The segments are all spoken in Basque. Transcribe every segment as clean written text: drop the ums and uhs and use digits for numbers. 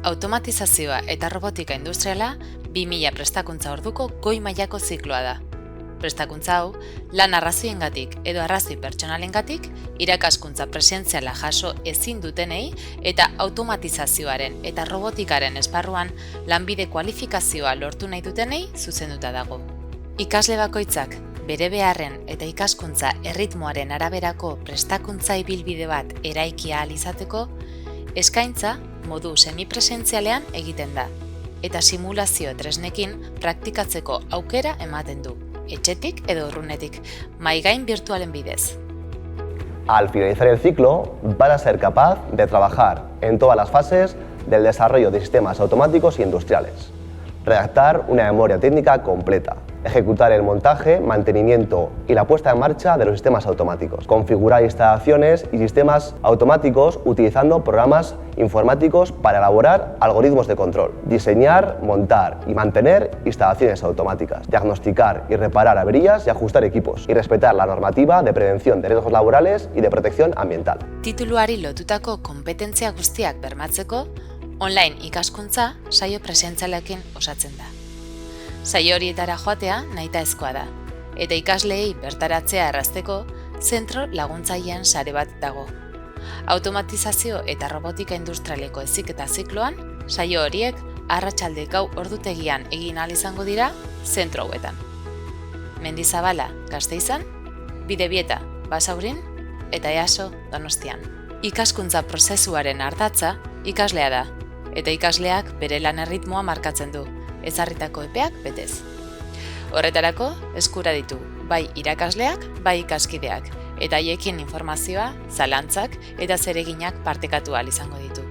Automatizazioa eta robotika industriala 2000 prestakuntza orduko goi mailako zikloa da. Prestakuntza hau, lan arrazoiengatik edo arrazoi pertsonalengatik, irakaskuntza presentziala jaso ezin dutenei eta automatizazioaren eta robotikaren esparruan lanbide kualifikazioa lortu nahi dutenei zuzenduta dago. Ikasle bakoitzak bere beharren eta ikaskuntza erritmoaren araberako prestakuntza ibilbide bat eraiki ahal izateko, eskaintza modu semipresentzialean egiten da, eta simulazio tresnekin praktikatzeko aukera ematen du, etxetik edo urrunetik, mahaigain virtualen bidez. Al finalizar el ciclo, vas a ser capaz de trabajar en todas las fases del desarrollo de sistemas automáticos y industriales. Redactar una memoria técnica completa, ejecutar el montaje, mantenimiento y la puesta en marcha de los sistemas automáticos, configurar instalaciones y sistemas automáticos utilizando programas informáticos para elaborar algoritmos de control, diseñar, montar y mantener instalaciones automáticas, diagnosticar y reparar averías y ajustar equipos y respetar la normativa de prevención de riesgos laborales y de protección ambiental. Tituluari lotutako konpetentzia guztiak bermatzeko, online ikaskuntza saio presentzialekin osatzen da. Saio horietara joatea nahitaezkoa da, eta ikasleei bertaratzea errazteko zentro laguntzaileen sare bat dago. Automatizazio eta robotika industrialeko heziketa zikloan, saio horiek arratsalde gau ordutegian egin ahal izango dira zentro hauetan. Mendizabala, Gasteizen, Bidebieta, Basaurin eta EASO, Donostian. Ikaskuntza prozesuaren ardatza ikaslea da, eta ikasleak bere lan erritmoa markatzen du, ezarritako epeak betez. Horretarako, eskura ditu bai irakasleak, bai ikaskideak, eta haiekin informazioa, zalantzak eta zereginak partekatu ahal izango ditu.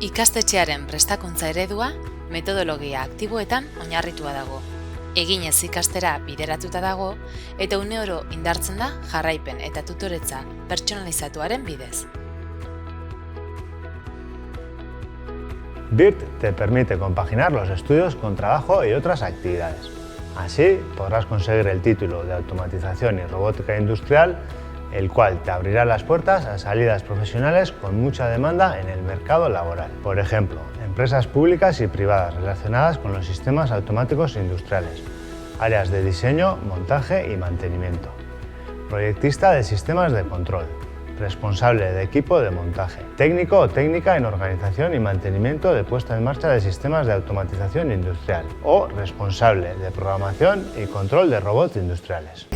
Ikastetxearen prestakuntza eredua metodologia aktiboetan oinarritua dago. Eginez ikastera bideratuta dago eta uneoro indartzen da jarraipen eta tutoretza pertsonalizatuaren bidez. BIRT te permite compaginar los estudios con trabajo y otras actividades. Así podrás conseguir el título de Automatización y Robótica Industrial, el cual te abrirá las puertas a salidas profesionales con mucha demanda en el mercado laboral. Por ejemplo, empresas públicas y privadas relacionadas con los sistemas automáticos industriales, áreas de diseño, montaje y mantenimiento, proyectista de sistemas de control, responsable de equipo de montaje, técnico o técnica en organización y mantenimiento de puesta en marcha de sistemas de automatización industrial o responsable de programación y control de robots industriales.